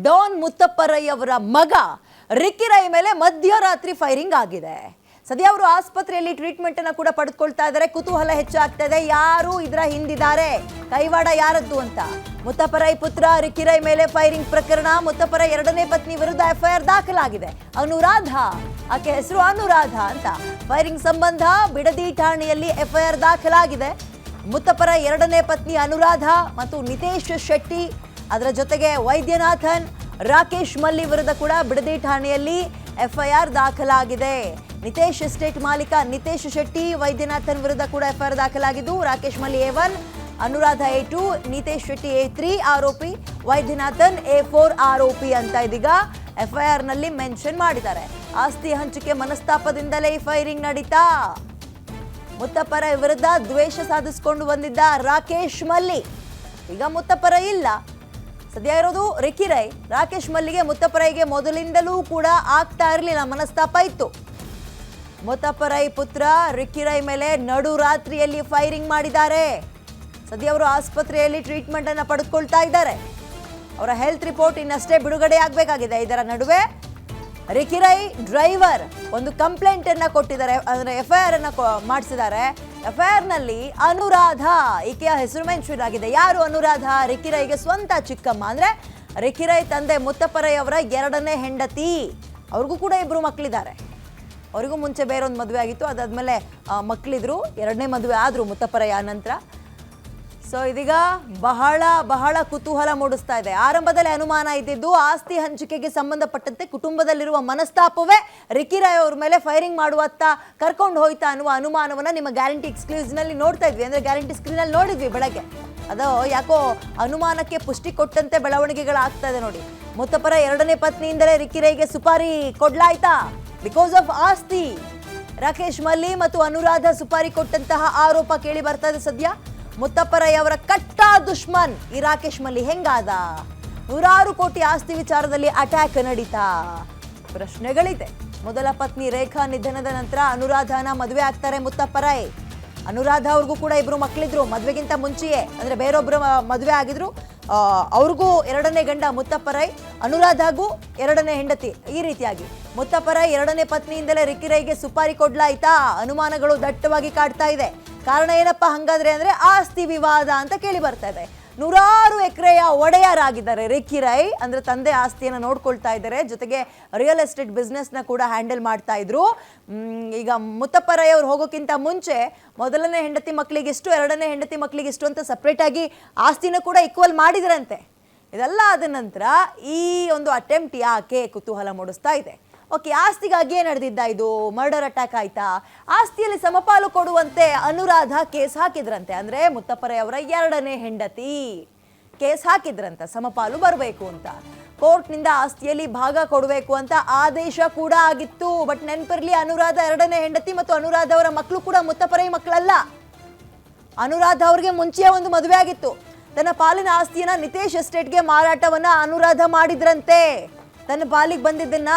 Don ಮುತ್ತಪ್ಪರಯ್ಯವರ ಮಗ Ricky Rai ಮೇಲೆ ಮಧ್ಯರಾತ್ರಿ ಫೈರಿಂಗ್ ಆಗಿದೆ. ಸದ್ಯ ಅವರು ಆಸ್ಪತ್ರೆಯಲ್ಲಿ ಟ್ರೀಟ್ಮೆಂಟ್ ಅನ್ನು ಕೂಡ ಪಡೆದುಕೊಳ್ತಾ ಇದ್ದಾರೆ. ಕುತೂಹಲ ಹೆಚ್ಚಾಗ್ತಾ ಇದೆ, ಯಾರು ಇದರ ಹಿಂದಿದ್ದಾರೆ, ಕೈವಾಡ ಯಾರದ್ದು ಅಂತ. ಮುತ್ತಪ್ಪರೈ ಪುತ್ರ ರಿಕ್ಕಿ ರೈ ಮೇಲೆ ಫೈರಿಂಗ್ ಪ್ರಕರಣ. ಮುತ್ತಪ್ಪರ ಎರಡನೇ ಪತ್ನಿ ವಿರುದ್ಧ ಎಫ್ಐಆರ್ ದಾಖಲಾಗಿದೆ. ಅನುರಾಧ, ಆಕೆ ಹೆಸರು ಅನುರಾಧ ಅಂತ. ಫೈರಿಂಗ್ ಸಂಬಂಧ ಬಿಡದಿ ಠಾಣೆಯಲ್ಲಿ ಎಫ್ಐಆರ್ ದಾಖಲಾಗಿದೆ. ಮುತ್ತಪ್ಪರ ಎರಡನೇ ಪತ್ನಿ ಅನುರಾಧ ಮತ್ತು ನಿತೇಶ್ ಶೆಟ್ಟಿ, ಅದರ ಜೊತೆಗೆ ವೈದ್ಯನಾಥನ್, ರಾಕೇಶ್ ಮಲ್ಲಿ ವಿರುದ್ಧ ಕೂಡ ಬಿಡದಿ ಠಾಣೆಯಲ್ಲಿ ಎಫ್ಐಆರ್ ದಾಖಲಾಗಿದೆ. ನಿತೇಶ್ ಎಸ್ಟೇಟ್ ಮಾಲೀಕ ನಿತೇಶ್ ಶೆಟ್ಟಿ, ವೈದ್ಯನಾಥನ್ ವಿರುದ್ಧ ಕೂಡ ಎಫ್ಐಆರ್ ದಾಖಲಾಗಿದ್ದು, ರಾಕೇಶ್ ಮಲ್ಲಿ A1, Anuradha A2, Nitesh Shetty A3 ಆರೋಪಿ, ವೈದ್ಯನಾಥನ್ A4 ಆರೋಪಿ ಅಂತ ಇದೀಗ ಎಫ್ಐಆರ್ ನಲ್ಲಿ ಮೆನ್ಷನ್ ಮಾಡಿದ್ದಾರೆ. ಆಸ್ತಿ ಹಂಚಿಕೆ ಮನಸ್ತಾಪದಿಂದಲೇ ಈ ಫೈರಿಂಗ್ ನಡೀತಾ. ಮುತ್ತಪ್ಪರ ವಿರುದ್ಧ ದ್ವೇಷ ಸಾಧಿಸಿಕೊಂಡು ಬಂದಿದ್ದ ರಾಕೇಶ್ ಮಲ್ಲಿ ಈಗ ಮುತ್ತಪ್ಪರ ಇಲ್ಲ, ಸದ್ಯ ಇರೋದು ರಿಕ್ಕಿ ರೈ. ರಾಕೇಶ್ ಮಲ್ಲಿಗೆ ಮುತ್ತಪ್ಪರೈಗೆ ಮೊದಲಿಂದಲೂ ಕೂಡ ಆಗ್ತಾ ಇರಲಿಲ್ಲ, ಮನಸ್ತಾಪ ಇತ್ತು. ಮುತ್ತಪ್ಪರೈ ಪುತ್ರ ರಿಕ್ಕಿ ರೈ ಮೇಲೆ ನಡು ರಾತ್ರಿಯಲ್ಲಿ ಫೈರಿಂಗ್ ಮಾಡಿದ್ದಾರೆ. ಸದ್ಯ ಅವರು ಆಸ್ಪತ್ರೆಯಲ್ಲಿ ಟ್ರೀಟ್ಮೆಂಟ್ ಅನ್ನು ಪಡೆದುಕೊಳ್ತಾ ಇದ್ದಾರೆ. ಅವರ ಹೆಲ್ತ್ ರಿಪೋರ್ಟ್ ಇನ್ನಷ್ಟೇ ಬಿಡುಗಡೆ ಆಗಬೇಕಾಗಿದೆ. ಇದರ ನಡುವೆ ರಿಕ್ಕಿ ರೈ ಡ್ರೈವರ್ ಒಂದು ಕಂಪ್ಲೇಂಟ್ ಅನ್ನ ಕೊಟ್ಟಿದ್ದಾರೆ, ಅಂದ್ರೆ ಎಫ್ಐಆರ್ ಅನ್ನ ಮಾಡಿಸಿದ್ದಾರೆ. ಎಫ್ಐಆರ್ ನಲ್ಲಿ ಅನುರಾಧ ಈಕೆಯ ಹೆಸರು ಮೆನ್ಷನ್ ಆಗಿದೆ. ಯಾರು ಅನುರಾಧ? ರಿಕ್ಕಿ ರೈಗೆ ಸ್ವಂತ ಚಿಕ್ಕಮ್ಮ, ಅಂದ್ರೆ ರಿಕ್ಕಿ ರೈ ತಂದೆ ಮುತ್ತಪ್ಪರೈ ಅವರ ಎರಡನೇ ಹೆಂಡತಿ. ಅವ್ರಿಗೂ ಕೂಡ ಇಬ್ರು ಮಕ್ಕಳಿದ್ದಾರೆ. ಅವರಿಗೂ ಮುಂಚೆ ಬೇರೊಂದು ಮದುವೆ ಆಗಿತ್ತು, ಅದಾದ್ಮೇಲೆ ಮಕ್ಕಳಿದ್ರು. ಎರಡನೇ ಮದುವೆ ಆದ್ರು ಮುತ್ತಪ್ಪರೈ ಆ ನಂತರ. ಸೊ ಇದೀಗ ಬಹಳ ಕುತೂಹಲ ಮೂಡಿಸ್ತಾ ಇದೆ. ಆರಂಭದಲ್ಲಿ ಅನುಮಾನ ಇದ್ದಿದ್ದು ಆಸ್ತಿ ಹಂಚಿಕೆಗೆ ಸಂಬಂಧಪಟ್ಟಂತೆ ಕುಟುಂಬದಲ್ಲಿರುವ ಮನಸ್ತಾಪವೇ ರಿಕ್ಕಿ ರೈ ಅವ್ರ ಮೇಲೆ ಫೈರಿಂಗ್ ಮಾಡುವತ್ತ ಕರ್ಕೊಂಡು ಹೋಯ್ತಾ ಅನ್ನುವ ಅನುಮಾನವನ್ನ ನಿಮ್ಮ ಗ್ಯಾರಂಟಿ ಎಕ್ಸ್ಕ್ಲೂಸಿವ್ ನಲ್ಲಿ ನೋಡ್ತಾ ಇದ್ವಿ. ಅಂದ್ರೆ ಗ್ಯಾರಂಟಿ ಸ್ಕ್ರೀನ್ ಅಲ್ಲಿ ನೋಡಿದ್ವಿ ಬೆಳಗ್ಗೆ. ಅದು ಯಾಕೋ ಅನುಮಾನಕ್ಕೆ ಪುಷ್ಟಿ ಕೊಟ್ಟಂತೆ ಬೆಳವಣಿಗೆಗಳಾಗ್ತಾ ಇದೆ ನೋಡಿ. ಮುತ್ತಪ್ಪರ ಎರಡನೇ ಪತ್ನಿಯಿಂದಲೇ ರಿಕ್ಕಿ ರೈಗೆ ಸುಪಾರಿ ಕೊಡ್ಲಾಯ್ತಾ ಬಿಕಾಸ್ ಆಫ್ ಆಸ್ತಿ. ರಾಕೇಶ್ ಮಲ್ಲಿ ಮತ್ತು ಅನುರಾಧ ಸುಪಾರಿ ಕೊಟ್ಟಂತಹ ಆರೋಪ ಕೇಳಿ ಬರ್ತಾ ಇದೆ ಸದ್ಯ. ಮುತ್ತಪ್ಪರೈ ಅವರ ಕಟ್ಟ ದುಶ್ಮನ್ ಈ ರಾಕೇಶ್ ಮಲ್ಲಿ ಹೆಂಗಾದ? 100 ಕೋಟಿ ಆಸ್ತಿ ವಿಚಾರದಲ್ಲಿ ಅಟ್ಯಾಕ್ ನಡೀತಾ? ಪ್ರಶ್ನೆಗಳಿದೆ. ಮೊದಲ ಪತ್ನಿ ರೇಖಾ ನಿಧನದ ನಂತರ ಅನುರಾಧನ ಮದುವೆ ಆಗ್ತಾರೆ ಮುತ್ತಪ್ಪರೈ. ಅನುರಾಧ ಅವ್ರಿಗೂ ಕೂಡ ಇಬ್ರು ಮಕ್ಕಳಿದ್ರು ಮದುವೆಗಿಂತ ಮುಂಚೆಯೇ, ಅಂದ್ರೆ ಬೇರೊಬ್ರು ಮದುವೆ ಆಗಿದ್ರು. ಅವ್ರಿಗೂ ಎರಡನೇ ಗಂಡ ಮುತ್ತಪ್ಪರೈ, ಅನುರಾಧಗೂ ಎರಡನೇ ಹೆಂಡತಿ. ಈ ರೀತಿಯಾಗಿ ಮುತ್ತಪ್ಪರೈ ಎರಡನೇ ಪತ್ನಿಯಿಂದಲೇ ರಿಕ್ಕಿ ರೈಗೆ ಸುಪಾರಿ ಕೊಡ್ಲಾಯ್ತಾ? ಅನುಮಾನಗಳು ದಟ್ಟವಾಗಿ ಕಾಡ್ತಾ ಇದೆ. ಕಾರಣ ಏನಪ್ಪ ಹಂಗಾದ್ರೆ ಅಂದ್ರೆ ಆಸ್ತಿ ವಿವಾದ ಅಂತ ಕೇಳಿ ಬರ್ತಾ ಇದೆ. 100 ಎಕರೆಯ ಒಡೆಯರಾಗಿದ್ದಾರೆ ರಿಕ್ಕಿ ರೈ, ಅಂದ್ರೆ ತಂದೆ ಆಸ್ತಿಯನ್ನು ನೋಡ್ಕೊಳ್ತಾ ಇದ್ದಾರೆ, ಜೊತೆಗೆ ರಿಯಲ್ ಎಸ್ಟೇಟ್ ಬಿಸ್ನೆಸ್ ನ ಕೂಡ ಹ್ಯಾಂಡಲ್ ಮಾಡ್ತಾ ಇದ್ರು. ಈಗ ಮುತ್ತಪ್ಪರೈ ಅವ್ರು ಹೋಗೋಕ್ಕಿಂತ ಮುಂಚೆ ಮೊದಲನೇ ಹೆಂಡತಿ ಮಕ್ಕಳಿಗಿಷ್ಟು, ಎರಡನೇ ಹೆಂಡತಿ ಮಕ್ಕಳಿಗಿಷ್ಟು ಅಂತ ಸಪ್ರೇಟ್ ಆಗಿ ಆಸ್ತಿನ ಕೂಡ ಈಕ್ವಲ್ ಮಾಡಿದ್ರಂತೆ. ಇದೆಲ್ಲ ಆದ ನಂತರ ಈ ಒಂದು ಅಟೆಂಪ್ಟ್ ಯಾಕೆ ಕುತೂಹಲ ಮೂಡಿಸ್ತಾ ಇದೆ. ಓಕೆ, ಆಸ್ತಿಗಾಗಿ ನಡೆದಿದ್ದ ಇದು ಮರ್ಡರ್ ಅಟ್ಯಾಕ್ ಆಯ್ತಾ? ಆಸ್ತಿಯಲ್ಲಿ ಸಮಪಾಲು ಕೊಡುವಂತೆ ಅನುರಾಧ ಕೇಸ್ ಹಾಕಿದ್ರಂತೆ. ಅಂದ್ರೆ ಮುತ್ತಪ್ಪರೈ ಅವರ ಎರಡನೇ ಹೆಂಡತಿ ಕೇಸ್ ಹಾಕಿದ್ರಂತೆ, ಸಮಪಾಲು ಬರಬೇಕು ಅಂತ. ಕೋರ್ಟ್ನಿಂದ ಆಸ್ತಿಯಲ್ಲಿ ಭಾಗ ಕೊಡಬೇಕು ಅಂತ ಆದೇಶ ಕೂಡ ಆಗಿತ್ತು. ಬಟ್ ನೆನಪಿರ್ಲಿ, ಅನುರಾಧ ಎರಡನೇ ಹೆಂಡತಿ ಮತ್ತು ಅನುರಾಧ ಅವರ ಮಕ್ಕಳು ಕೂಡ ಮುತ್ತಪ್ಪರೈ ಮಕ್ಕಳಲ್ಲ. ಅನುರಾಧ ಅವ್ರಿಗೆ ಮುಂಚೆಯೇ ಒಂದು ಮದುವೆ ಆಗಿತ್ತು. ತನ್ನ ಪಾಲಿನ ಆಸ್ತಿಯನ್ನ ನಿತೇಶ್ ಎಸ್ಟೇಟ್ಗೆ ಮಾರಾಟವನ್ನ ಅನುರಾಧ ಮಾಡಿದ್ರಂತೆ, ತನ್ನ ಪಾಲಿಗೆ ಬಂದಿದ್ದನ್ನ.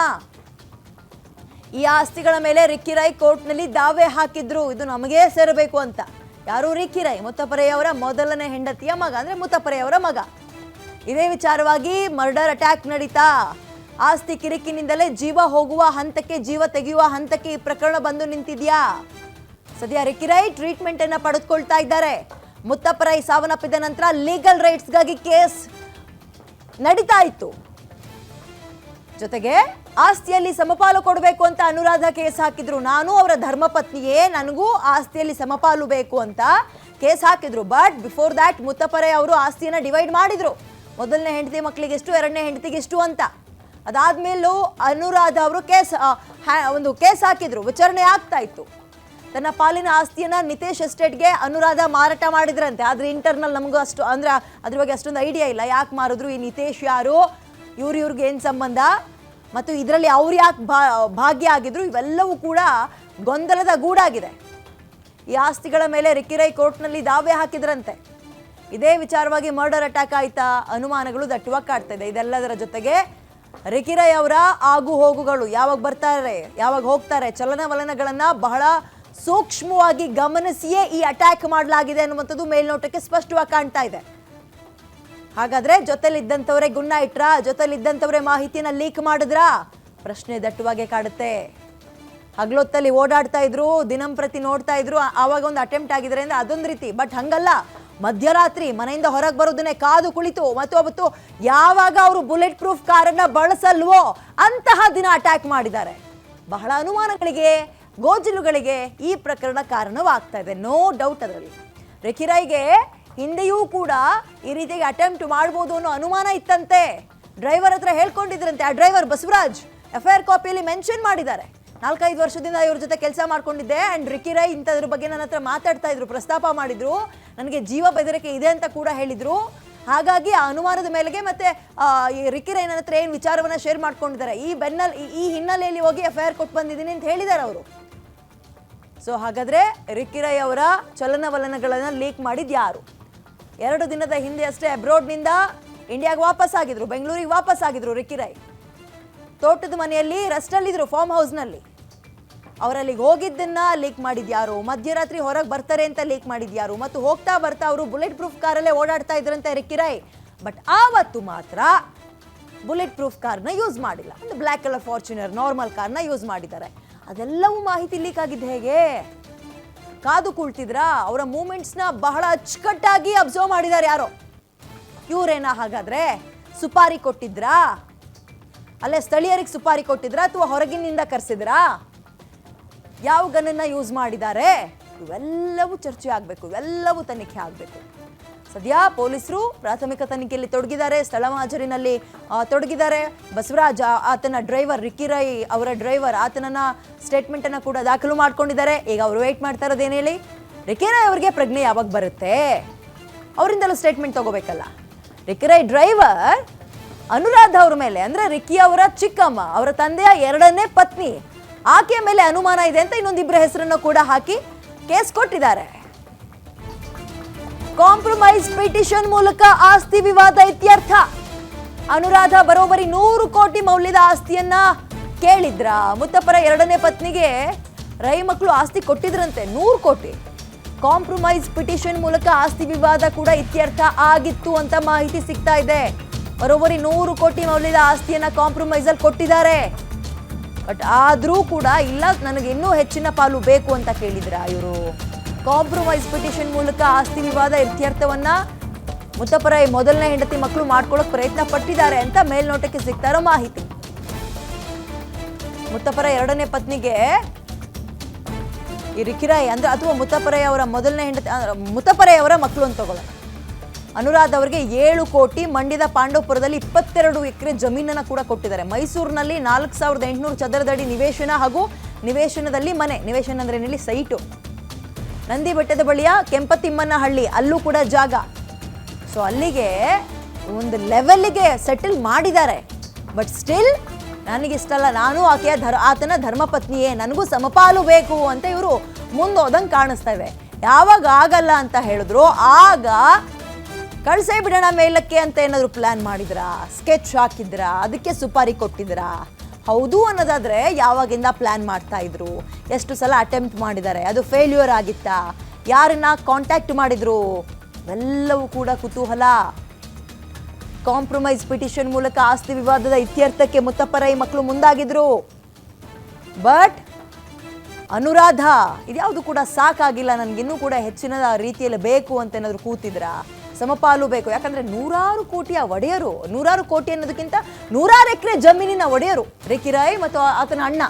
ಈ ಆಸ್ತಿಗಳ ಮೇಲೆ ರಿಕ್ಕಿ ರೈ ಕೋರ್ಟ್ನಲ್ಲಿ ದಾವೆ ಹಾಕಿದ್ರು, ಇದು ನಮಗೇ ಸೇರಬೇಕು ಅಂತ. ಯಾರು? ರಿಕ್ಕಿ ರೈ, ಮುತ್ತಪ್ಪರೈ ಅವರ ಮೊದಲನೇ ಹೆಂಡತಿಯ ಮಗ, ಅಂದ್ರೆ ಮುತ್ತಪ್ಪರೈ ಅವರ ಮಗ. ಇದೇ ವಿಚಾರವಾಗಿ ಮರ್ಡರ್ ಅಟ್ಯಾಕ್ ನಡೀತಾ. ಆಸ್ತಿ ಕಿರಿಕಿನಿಂದಲೇ ಜೀವ ಹೋಗುವ ಹಂತಕ್ಕೆ, ಜೀವ ತೆಗೆಯುವ ಹಂತಕ್ಕೆ ಈ ಪ್ರಕರಣ ಬಂದು ನಿಂತಿದ್ಯಾ? ಸದ್ಯ ರಿಕ್ಕಿ ರೈ ಟ್ರೀಟ್ಮೆಂಟ್ ಅನ್ನ ಪಡೆದುಕೊಳ್ತಾ ಇದ್ದಾರೆ. ಮುತ್ತಪ್ಪರೈ ಸಾವನ್ನಪ್ಪಿದ ನಂತರ ಲೀಗಲ್ ರೈಟ್ಸ್ಗಾಗಿ ಕೇಸ್ ನಡೀತಾ ಇತ್ತು. ಜೊತೆಗೆ ಆಸ್ತಿಯಲ್ಲಿ ಸಮಪಾಲು ಕೊಡಬೇಕು ಅಂತ ಅನುರಾಧ ಕೇಸ್ ಹಾಕಿದ್ರು. ನಾನು ಅವರ ಧರ್ಮಪತ್ನಿಯೇ, ನನಗೂ ಆಸ್ತಿಯಲ್ಲಿ ಸಮಪಾಲು ಬೇಕು ಅಂತ ಕೇಸ್ ಹಾಕಿದ್ರು. ಬಟ್ ಬಿಫೋರ್ ದ್ಯಾಟ್ ಮುತ್ತಪ್ಪರೈ ಅವರು ಆಸ್ತಿಯನ್ನ ಡಿವೈಡ್ ಮಾಡಿದ್ರು. ಮೊದಲನೇ ಹೆಂಡತಿ ಮಕ್ಕಳಿಗೆ ಎಷ್ಟು, ಎರಡನೇ ಹೆಂಡತಿಗೆ ಎಷ್ಟು ಅಂತ. ಅದಾದ್ಮೇಲೂ ಅನುರಾಧ ಅವರು ಒಂದು ಕೇಸ್ ಹಾಕಿದ್ರು, ವಿಚಾರಣೆ ಆಗ್ತಾ ಇತ್ತು. ತನ್ನ ಪಾಲಿನ ಆಸ್ತಿಯನ್ನ ನಿತೇಶ್ ಎಸ್ಟೇಟ್ಗೆ ಅನುರಾಧ ಮಾರಾಟ ಮಾಡಿದ್ರಂತೆ. ಆದ್ರೆ ಇಂಟರ್ನಲ್ ನಮಗೂ ಅಷ್ಟು, ಅಂದ್ರೆ ಅದ್ರ ಬಗ್ಗೆ ಅಷ್ಟೊಂದು ಐಡಿಯಾ ಇಲ್ಲ. ಯಾಕೆ ಮಾರಿದ್ರು, ಈ ನಿತೇಶ್ ಯಾರು, ಇವ್ರಿಗೆ ಏನು ಸಂಬಂಧ, ಮತ್ತು ಇದರಲ್ಲಿ ಅವ್ರು ಯಾಕೆ ಭಾಗ್ಯ ಆಗಿದ್ರು, ಇವೆಲ್ಲವೂ ಕೂಡ ಗೊಂದಲದ ಗೂಡಾಗಿದೆ. ಈ ಆಸ್ತಿಗಳ ಮೇಲೆ ರಿಕ್ಕಿ ರೈ ಕೋರ್ಟ್ನಲ್ಲಿ ದಾವೆ ಹಾಕಿದ್ರಂತೆ. ಇದೇ ವಿಚಾರವಾಗಿ ಮರ್ಡರ್ ಅಟ್ಯಾಕ್ ಆಯ್ತಾ? ಅನುಮಾನಗಳು ದಟ್ಟವಾಗಿ ಕಾಡ್ತಾ ಇದೆ. ಇದೆಲ್ಲದರ ಜೊತೆಗೆ ರಿಕ್ಕಿ ರೈ ಅವರ ಆಗು ಹೋಗುಗಳು, ಯಾವಾಗ ಬರ್ತಾರೆ ಯಾವಾಗ ಹೋಗ್ತಾರೆ, ಚಲನವಲನಗಳನ್ನ ಬಹಳ ಸೂಕ್ಷ್ಮವಾಗಿ ಗಮನಿಸಿಯೇ ಈ ಅಟ್ಯಾಕ್ ಮಾಡಲಾಗಿದೆ ಅನ್ನುವಂಥದ್ದು ಮೇಲ್ನೋಟಕ್ಕೆ ಸ್ಪಷ್ಟವಾಗಿ ಕಾಣ್ತಾ ಇದೆ. ಹಾಗಾದ್ರೆ ಜೊತೆಲಿದ್ದಂಥವ್ರೆ ಗುನ್ನ ಇಟ್ರಾ, ಜೊತೆಲಿದ್ದಂಥವ್ರೆ ಮಾಹಿತಿನ ಲೀಕ್ ಮಾಡಿದ್ರಾ? ಪ್ರಶ್ನೆ ದಟ್ಟವಾಗೆ ಕಾಡುತ್ತೆ. ಹಗಲೊತ್ತಲ್ಲಿ ಓಡಾಡ್ತಾ ಇದ್ರು, ದಿನಂಪ್ರತಿ ನೋಡ್ತಾ ಇದ್ರು, ಆವಾಗ ಒಂದು ಅಟೆಂಪ್ಟ್ ಆಗಿದ್ರೆ ಅಂದ್ರೆ ಅದೊಂದು ರೀತಿ. ಬಟ್ ಹಂಗಲ್ಲ, ಮಧ್ಯರಾತ್ರಿ ಮನೆಯಿಂದ ಹೊರಗೆ ಬರೋದನ್ನೇ ಕಾದು ಕುಳಿತು ಮತ್ತು ಯಾವಾಗ ಅವರು ಬುಲೆಟ್ ಪ್ರೂಫ್ ಕಾರನ್ನ ಬಳಸಲ್ವೋ ಅಂತಹ ದಿನ ಅಟ್ಯಾಕ್ ಮಾಡಿದ್ದಾರೆ. ಬಹಳ ಅನುಮಾನಗಳಿಗೆ, ಗೋಜಲುಗಳಿಗೆ ಈ ಪ್ರಕರಣ ಕಾರಣವಾಗ್ತಾ ಇದೆ, ನೋ ಡೌಟ್ ಅದರಲ್ಲಿ. ರಿಕಿರೈಗೆ ಹಿಂದೆಯೂ ಕೂಡ ಈ ರೀತಿಯಾಗಿ ಅಟೆಂಪ್ಟ್ ಮಾಡ್ಬೋದು ಅನ್ನೋ ಅನುಮಾನ ಇತ್ತಂತೆ. ಡ್ರೈವರ್ ಹತ್ರ ಹೇಳ್ಕೊಂಡಿದ್ರಂತೆ. ಆ ಡ್ರೈವರ್ ಬಸವರಾಜ್ FIR ಕಾಪಿಯಲ್ಲಿ ಮೆನ್ಷನ್ ಮಾಡಿದ್ದಾರೆ. 4-5 ವರ್ಷದಿಂದ ಇವ್ರ ಜೊತೆ ಕೆಲಸ ಮಾಡ್ಕೊಂಡಿದ್ದೆ ಅಂಡ್ ರಿಕಿರೈ ಇಂಥದ್ರ ಬಗ್ಗೆ ನನ್ನ ಹತ್ರ ಮಾತಾಡ್ತಾ ಇದ್ರು, ಪ್ರಸ್ತಾಪ ಮಾಡಿದ್ರು, ನನಗೆ ಜೀವ ಬೆದರಿಕೆ ಇದೆ ಅಂತ ಕೂಡ ಹೇಳಿದ್ರು. ಹಾಗಾಗಿ ಆ ಅನುಮಾನದ ಮೇಲೆಗೆ ಮತ್ತೆ ಈ ರಿಕಿರೈ ನನ್ನ ಹತ್ರ ಏನು ವಿಚಾರವನ್ನ ಶೇರ್ ಮಾಡ್ಕೊಂಡಿದ್ದಾರೆ, ಈ ಹಿನ್ನೆಲೆಯಲ್ಲಿ ಹೋಗಿ FIR ಕೊಟ್ಟು ಬಂದಿದ್ದೀನಿ ಅಂತ ಹೇಳಿದ್ದಾರೆ ಅವರು. ಸೊ ಹಾಗಾದ್ರೆ ರಿಕಿರೈ ಅವರ ಚಲನವಲನಗಳನ್ನು ಲೀಕ್ ಮಾಡಿದ್ ಯಾರು? 2 ದಿನದ ಹಿಂದೆ ಅಷ್ಟೇ ಅಬ್ರಾಡ್ನಿಂದ ಇಂಡಿಯಾಗೆ ವಾಪಸ್ ಆಗಿದ್ರು, ಬೆಂಗಳೂರಿಗೆ ವಾಪಸ್ ಆಗಿದ್ರು ರಿಕಿರೈ. ತೋಟದ ಮನೆಯಲ್ಲಿ ರೆಸ್ಟಲ್ಲಿದ್ರು, ಫಾರ್ಮ್ ಹೌಸ್ನಲ್ಲಿ. ಅವರಲ್ಲಿಗೆ ಹೋಗಿದ್ದನ್ನ ಲೀಕ್ ಮಾಡಿದ್ಯಾರು? ಮಧ್ಯರಾತ್ರಿ ಹೊರಗೆ ಬರ್ತಾರೆ ಅಂತ ಲೀಕ್ ಮಾಡಿದ್ಯಾರು? ಮತ್ತು ಹೋಗ್ತಾ ಬರ್ತಾ ಅವರು ಬುಲೆಟ್ ಪ್ರೂಫ್ ಕಾರಲ್ಲೇ ಓಡಾಡ್ತಾ ಇದ್ರಂತೆ ರಿಕಿರೈ. ಬಟ್ ಆವತ್ತು ಮಾತ್ರ ಬುಲೆಟ್ ಪ್ರೂಫ್ ಕಾರ್ನ ಯೂಸ್ ಮಾಡಿಲ್ಲ, ಒಂದು ಬ್ಲ್ಯಾಕ್ ಕಲರ್ ಫಾರ್ಚುನರ್ ನಾರ್ಮಲ್ ಕಾರ್ನ ಯೂಸ್ ಮಾಡಿದ್ದಾರೆ. ಅದೆಲ್ಲವೂ ಮಾಹಿತಿ ಲೀಕ್ ಆಗಿದ್ದು ಹೇಗೆ? ಕಾದು ಕುಳ್ತಿದ್ರಾ? ಅವರ ಮೂವ್ಮೆಂಟ್ಸ್ನ ಬಹಳ ಅಚ್ಚುಕಟ್ಟಾಗಿ ಅಬ್ಸರ್ವ್ ಮಾಡಿದ್ದಾರೆ ಯಾರೋ. ಇವರೇನ ಹಾಗಾದ್ರೆ? ಸುಪಾರಿ ಕೊಟ್ಟಿದ್ರಾ? ಅಲ್ಲೇ ಸ್ಥಳೀಯರಿಗೆ ಸುಪಾರಿ ಕೊಟ್ಟಿದ್ರಾ ಅಥವಾ ಹೊರಗಿನಿಂದ ಕರೆಸಿದ್ರಾ? ಯಾವ ಗನ್ನನ್ನ ಯೂಸ್ ಮಾಡಿದ್ದಾರೆ? ಇವೆಲ್ಲವೂ ಚರ್ಚೆ ಆಗಬೇಕು, ಇವೆಲ್ಲವೂ ತನಿಖೆ ಆಗಬೇಕು. ಸದ್ಯ ಪೊಲೀಸರು ಪ್ರಾಥಮಿಕ ತನಿಖೆಯಲ್ಲಿ ತೊಡಗಿದ್ದಾರೆ, ಸ್ಥಳ ಮಹಾಜರಿನಲ್ಲಿ ತೊಡಗಿದ್ದಾರೆ. ಬಸವರಾಜ್ ಆತನ ಡ್ರೈವರ್, ರಿಕಿರೈ ಅವರ ಡ್ರೈವರ್, ಆತನನ್ನ ಸ್ಟೇಟ್ಮೆಂಟ್ ಅನ್ನ ಕೂಡ ದಾಖಲು ಮಾಡ್ಕೊಂಡಿದ್ದಾರೆ. ಈಗ ಅವರು ವೇಟ್ ಮಾಡ್ತಾ ಇರೋದೇನು ಹೇಳಿ? ರಿಕಿರೈ ಅವರಿಗೆ ಪ್ರಜ್ಞೆ ಯಾವಾಗ ಬರುತ್ತೆ? ಅವರಿಂದಲೂ ಸ್ಟೇಟ್ಮೆಂಟ್ ತಗೋಬೇಕಲ್ಲ. ರಿಕಿರೈ ಡ್ರೈವರ್ ಅನುರಾಧ ಅವ್ರ ಮೇಲೆ, ಅಂದ್ರೆ ರಿಕ್ಕಿ ಅವರ ಚಿಕ್ಕಮ್ಮ, ಅವರ ತಂದೆಯ 2ನೇ ಪತ್ನಿ, ಆಕೆಯ ಮೇಲೆ ಅನುಮಾನ ಇದೆ ಅಂತ ಇನ್ನೊಂದಿಬ್ಬರ ಹೆಸರನ್ನು ಕೂಡ ಹಾಕಿ ಕೇಸ್ ಕೊಟ್ಟಿದ್ದಾರೆ. ಕಾಂಪ್ರಮೈಸ್ ಪಿಟಿಷನ್ ಮೂಲಕ ಆಸ್ತಿ ವಿವಾದ ಇತ್ಯರ್ಥ. ಅನುರಾಧ ಬರೋಬ್ಬರಿ 100 ಕೋಟಿ ಮೌಲ್ಯದ ಆಸ್ತಿಯನ್ನ ಕೇಳಿದ್ರ. ಮುತ್ತಪ್ಪರ 2ನೇ ಪತ್ನಿಗೆ ರೈ ಮಕ್ಕಳು ಆಸ್ತಿ ಕೊಟ್ಟಿದ್ರಂತೆ 100 ಕೋಟಿ. ಕಾಂಪ್ರಮೈಸ್ ಪಿಟಿಷನ್ ಮೂಲಕ ಆಸ್ತಿ ವಿವಾದ ಕೂಡ ಇತ್ಯರ್ಥ ಆಗಿತ್ತು ಅಂತ ಮಾಹಿತಿ ಸಿಗ್ತಾ ಇದೆ. ಬರೋಬ್ಬರಿ 100 ಕೋಟಿ ಮೌಲ್ಯದ ಆಸ್ತಿಯನ್ನ ಕಾಂಪ್ರಮೈಸ್ ಅಲ್ಲಿ ಕೊಟ್ಟಿದ್ದಾರೆ. ಬಟ್ ಆದ್ರೂ ಕೂಡ ಇಲ್ಲ, ನನಗೆ ಇನ್ನೂ ಹೆಚ್ಚಿನ ಪಾಲು ಬೇಕು ಅಂತ ಕೇಳಿದ್ರ ಇವರು. ಕಾಂಪ್ರಮೈಸ್ ಪಿಟಿಷನ್ ಮೂಲಕ ಆಸ್ತಿ ವಿವಾದ ಇತ್ಯರ್ಥವನ್ನ ಮುತ್ತಪ್ಪರ ಮೊದಲನೇ ಹೆಂಡತಿ ಮಕ್ಕಳು ಮಾಡ್ಕೊಳ್ಳೋಕೆ ಪ್ರಯತ್ನ ಪಟ್ಟಿದ್ದಾರೆ ಅಂತ ಮೇಲ್ನೋಟಕ್ಕೆ ಸಿಗ್ತಾ ಇರೋ ಮಾಹಿತಿ. ಮುತ್ತಪ್ಪರ 2ನೇ ಪತ್ನಿಗೆ ಈ ರಿಕಿರೈ ಅಂದ್ರೆ ಅಥವಾ ಮುತ್ತಪ್ಪರೈ ಅವರ ಮೊದಲನೇ ಹೆಂಡತಿ, ಮುತ್ತಪ್ಪರೈ ಅವರ ಮಕ್ಕಳು ಅಂತ ತಗೊಳ್ಳೋಣ. ಅನುರಾಧ ಅವರಿಗೆ 7 ಕೋಟಿ, ಮಂಡ್ಯದ ಪಾಂಡವಪುರದಲ್ಲಿ 22 ಎಕರೆ ಜಮೀನನ್ನ ಕೂಡ ಕೊಟ್ಟಿದ್ದಾರೆ. ಮೈಸೂರಿನಲ್ಲಿ 4800 ಚದರದಡಿ ನಿವೇಶನ ಹಾಗೂ ನಿವೇಶನದಲ್ಲಿ ಮನೆ. ನಿವೇಶನ ಅಂದ್ರೆ ಇಲ್ಲಿ ಸೈಟು. ನಂದಿ ಬೆಟ್ಟದ ಬಳಿಯ ಕೆಂಪತಿಮ್ಮನಹಳ್ಳಿ, ಅಲ್ಲೂ ಕೂಡ ಜಾಗ. ಸೊ ಅಲ್ಲಿಗೆ ಒಂದು ಲೆವೆಲ್ಗೆ ಸೆಟಲ್ ಮಾಡಿದ್ದಾರೆ. ಬಟ್ ಸ್ಟಿಲ್ ನನಗಿಷ್ಟಲ್ಲ, ನಾನು ಆತನ ಧರ್ಮಪತ್ನಿಯೇ, ನನಗೂ ಸಮಪಾಲು ಬೇಕು ಅಂತ ಇವರು ಮುಂದೋದಂಗೆ ಕಾಣಿಸ್ತಾ ಇದೆ. ಯಾವಾಗ ಆಗಲ್ಲ ಅಂತ ಹೇಳಿದ್ರು ಆಗ ಕಳ್ಸೇ ಬಿಡೋಣ ಮೇಲಕ್ಕೆ ಅಂತ ಏನಾದ್ರು ಪ್ಲಾನ್ ಮಾಡಿದ್ರಾ? ಸ್ಕೆಚ್ ಹಾಕಿದ್ರಾ? ಅದಕ್ಕೆ ಸುಪಾರಿ ಕೊಟ್ಟಿದ್ರಾ? ಹೌದು ಅನ್ನೋದಾದ್ರೆ ಯಾವಾಗಿಂದ ಪ್ಲಾನ್ ಮಾಡ್ತಾ ಇದ್ರು? ಎಷ್ಟು ಸಲ ಅಟೆಂಪ್ಟ್ ಮಾಡಿದ್ದಾರೆ? ಅದು ಫೇಲ್ಯೂರ್ ಆಗಿತ್ತಾ? ಯಾರನ್ನ ಕಾಂಟ್ಯಾಕ್ಟ್ ಮಾಡಿದ್ರು? ಎಲ್ಲವೂ ಕೂಡ ಕುತೂಹಲ. ಕಾಂಪ್ರಮೈಸ್ ಪಿಟಿಷನ್ ಮೂಲಕ ಆಸ್ತಿ ವಿವಾದದ ಇತ್ಯರ್ಥಕ್ಕೆ ಮುತ್ತಪ್ಪರೈ ಮಕ್ಕಳು ಮುಂದಾಗಿದ್ರು. ಬಟ್ ಅನುರಾಧ ಇದ್ಯಾವುದು ಕೂಡ ಸಾಕಾಗಿಲ್ಲ, ನನಗಿನ್ನೂ ಕೂಡ ಹೆಚ್ಚಿನ ರೀತಿಯಲ್ಲಿ ಬೇಕು ಅಂತ ಏನಾದ್ರು ಕೂತಿದ್ರ? ಸಮಪಾಲು ಬೇಕು. ಯಾಕಂದ್ರೆ 100 ಕೋಟಿಯ ಒಡೆಯರು, 100 ಕೋಟಿ ಅನ್ನೋದಕ್ಕಿಂತ 100 ಎಕರೆ ಜಮೀನಿನ ಒಡೆಯರು ರಿಕಿರೈ ಮತ್ತು ಆತನ ಅಣ್ಣ.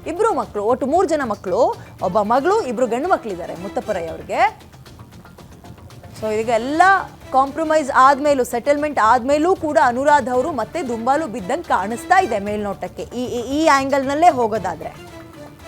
2 ಮಕ್ಕಳು, ಒಟ್ಟು 3 ಜನ ಮಕ್ಕಳು, ಒಬ್ಬ ಮಗಳು, 2 ಗಂಡು ಮಕ್ಕಳಿದ್ದಾರೆ ಮುತ್ತಪ್ಪರೈ ಅವ್ರಿಗೆ. ಸೊ ಈಗ ಎಲ್ಲ ಕಾಂಪ್ರಮೈಸ್ ಆದ್ಮೇಲೂ, ಸೆಟಲ್ಮೆಂಟ್ ಆದ್ಮೇಲೂ ಕೂಡ ಅನುರಾಧ ಅವರು ಮತ್ತೆ ದುಂಬಾಲು ಬಿದ್ದಂಗೆ ಕಾಣಿಸ್ತಾ ಇದೆ ಮೇಲ್ನೋಟಕ್ಕೆ, ಈ ಆಂಗಲ್ನಲ್ಲೇ ಹೋಗೋದಾದ್ರೆ.